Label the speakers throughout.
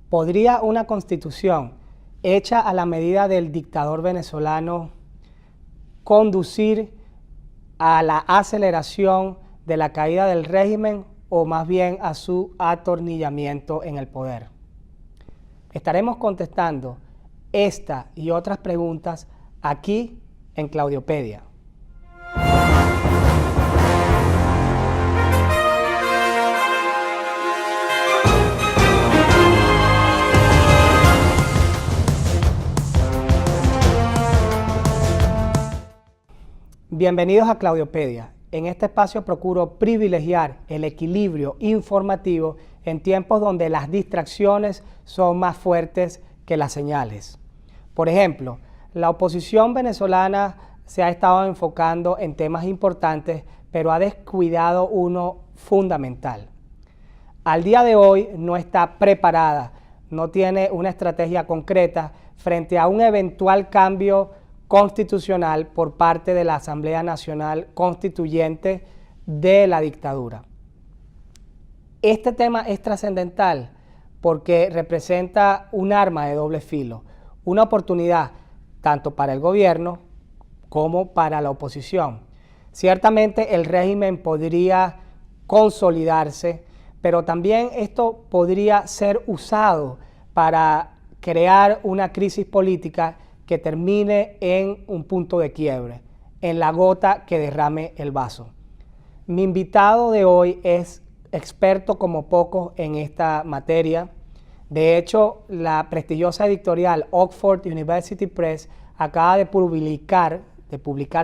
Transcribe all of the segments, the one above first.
Speaker 1: ¿Podría una constitución hecha a la medida del dictador venezolano conducir a la aceleración de la caída del régimen o más bien a su atornillamiento en el poder? Estaremos contestando esta y otras preguntas aquí en Claudiopedia. Bienvenidos a Claudiopedia. En este espacio procuro privilegiar el equilibrio informativo en tiempos donde las distracciones son más fuertes que las señales. Por ejemplo, la oposición venezolana se ha estado enfocando en temas importantes, pero ha descuidado uno fundamental. Al día de hoy no está preparada, no tiene una estrategia concreta frente a un eventual cambio constitucional por parte de la Asamblea Nacional Constituyente de la dictadura. Este tema es trascendental porque representa un arma de doble filo, una oportunidad tanto para el gobierno como para la oposición. Ciertamente el régimen podría consolidarse, pero también esto podría ser usado para crear una crisis política que termine en un punto de quiebre, en la gota que derrame el vaso. Mi invitado de hoy es experto como pocos en esta materia. De hecho, la prestigiosa editorial Oxford University Press acaba de publicar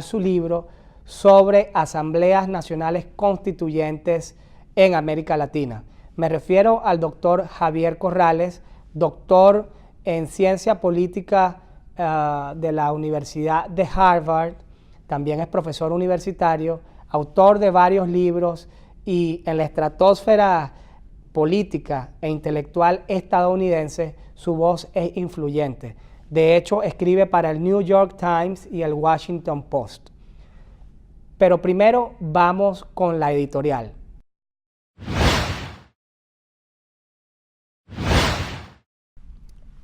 Speaker 1: su libro sobre asambleas nacionales constituyentes en América Latina. Me refiero al doctor Javier Corrales, doctor en ciencia política de la Universidad de Harvard, también es profesor universitario, autor de varios libros y en la estratosfera política e intelectual estadounidense su voz es influyente. De hecho, escribe para el New York Times y el Washington Post. Pero primero vamos con la editorial.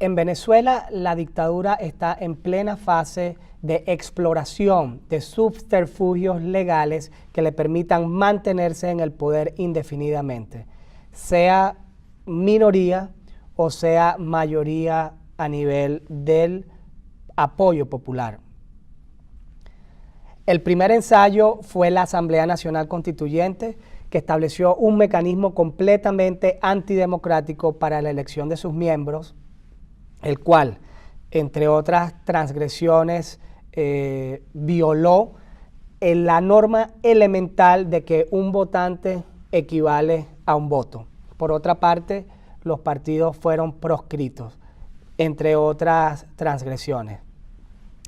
Speaker 1: En Venezuela, la dictadura está en plena fase de exploración de subterfugios legales que le permitan mantenerse en el poder indefinidamente, sea minoría o sea mayoría a nivel del apoyo popular. El primer ensayo fue la Asamblea Nacional Constituyente, que estableció un mecanismo completamente antidemocrático para la elección de sus miembros, el cual, entre otras transgresiones, violó la norma elemental de que un votante equivale a un voto. Por otra parte, los partidos fueron proscritos, entre otras transgresiones.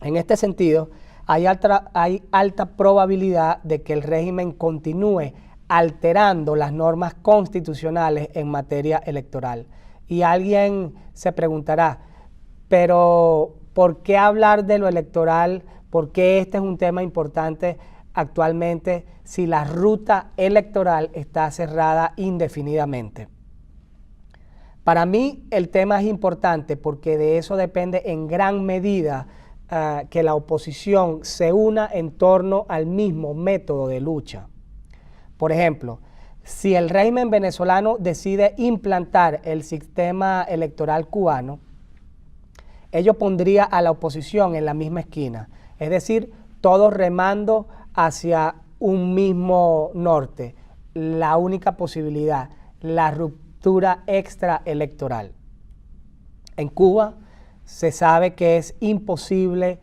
Speaker 1: En este sentido, hay alta probabilidad de que el régimen continúe alterando las normas constitucionales en materia electoral. Y alguien se preguntará, pero ¿por qué hablar de lo electoral? ¿Por qué este es un tema importante actualmente si la ruta electoral está cerrada indefinidamente? Para mí el tema es importante porque de eso depende en gran medida que la oposición se una en torno al mismo método de lucha. Por ejemplo, si el régimen venezolano decide implantar el sistema electoral cubano, ello pondría a la oposición en la misma esquina, es decir, todos remando hacia un mismo norte, la única posibilidad, la ruptura extraelectoral. En Cuba se sabe que es imposible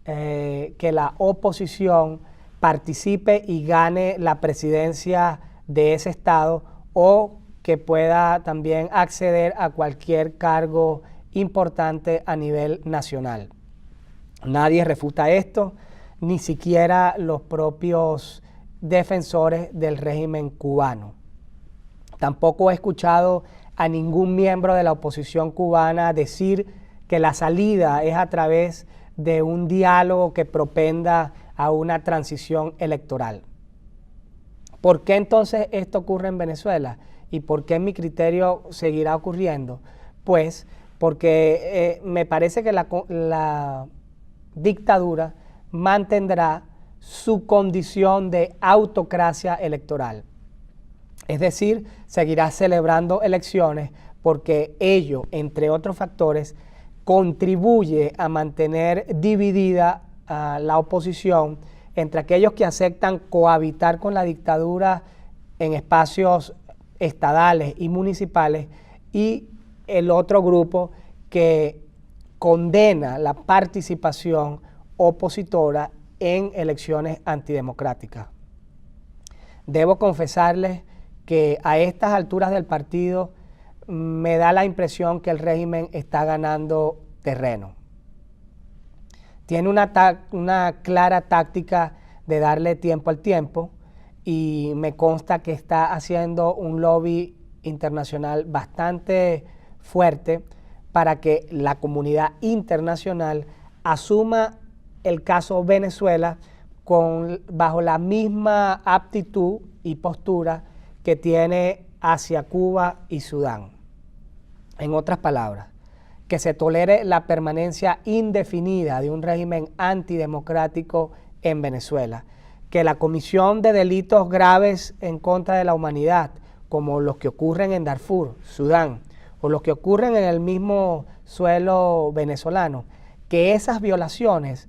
Speaker 1: que la oposición participe y gane la presidencia de ese estado o que pueda también acceder a cualquier cargo importante a nivel nacional. Nadie refuta esto, ni siquiera los propios defensores del régimen cubano. Tampoco he escuchado a ningún miembro de la oposición cubana decir que la salida es a través de un diálogo que propenda a una transición electoral. ¿Por qué entonces esto ocurre en Venezuela? ¿Y por qué en mi criterio seguirá ocurriendo? pues, porque me parece que la dictadura mantendrá su condición de autocracia electoral. Es decir, seguirá celebrando elecciones porque ello, entre otros factores, contribuye a mantener dividida a la oposición entre aquellos que aceptan cohabitar con la dictadura en espacios estadales y municipales y el otro grupo que condena la participación opositora en elecciones antidemocráticas. Debo confesarles que a estas alturas del partido me da la impresión que el régimen está ganando terreno. Tiene una clara táctica de darle tiempo al tiempo y me consta que está haciendo un lobby internacional bastante fuerte para que la comunidad internacional asuma el caso Venezuela bajo la misma aptitud y postura que tiene hacia Cuba y Sudán. En otras palabras, que se tolere la permanencia indefinida de un régimen antidemocrático en Venezuela, que la comisión de delitos graves en contra de la humanidad, como los que ocurren en Darfur, Sudán, o los que ocurren en el mismo suelo venezolano, que esas violaciones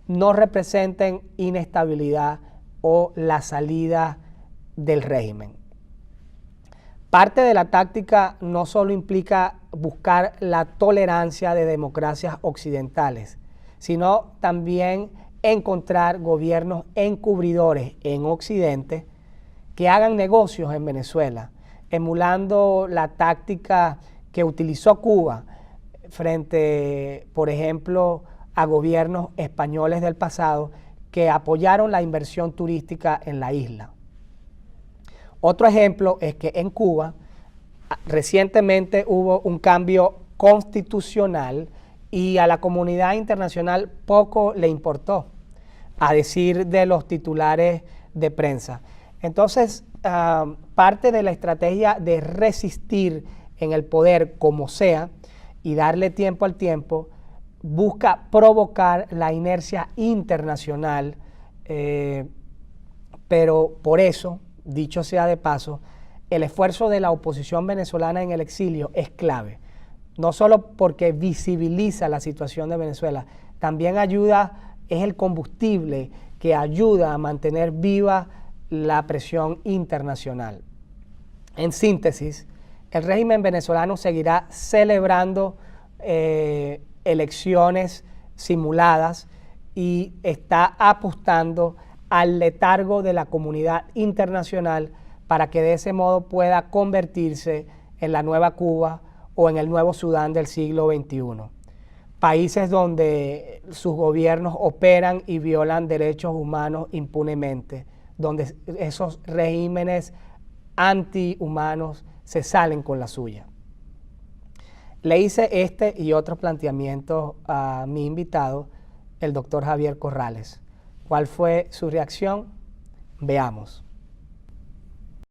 Speaker 1: no representen inestabilidad o la salida del régimen. Parte de la táctica no solo implica buscar la tolerancia de democracias occidentales, sino también encontrar gobiernos encubridores en Occidente que hagan negocios en Venezuela, emulando la táctica que utilizó Cuba frente, por ejemplo, a gobiernos españoles del pasado que apoyaron la inversión turística en la isla. Otro ejemplo es que en Cuba recientemente hubo un cambio constitucional y a la comunidad internacional poco le importó, a decir de los titulares de prensa. Entonces, parte de la estrategia de resistir en el poder como sea y darle tiempo al tiempo, busca provocar la inercia internacional, pero por eso, dicho sea de paso, el esfuerzo de la oposición venezolana en el exilio es clave, no solo porque visibiliza la situación de Venezuela, también es el combustible que ayuda a mantener viva la presión internacional. En síntesis, el régimen venezolano seguirá celebrando elecciones simuladas y está apostando al letargo de la comunidad internacional para que de ese modo pueda convertirse en la nueva Cuba o en el nuevo Sudán del siglo XXI. Países donde sus gobiernos operan y violan derechos humanos impunemente, donde esos regímenes antihumanos se salen con la suya. Le hice este y otros planteamientos a mi invitado, el doctor Javier Corrales. ¿Cuál fue su reacción? Veamos.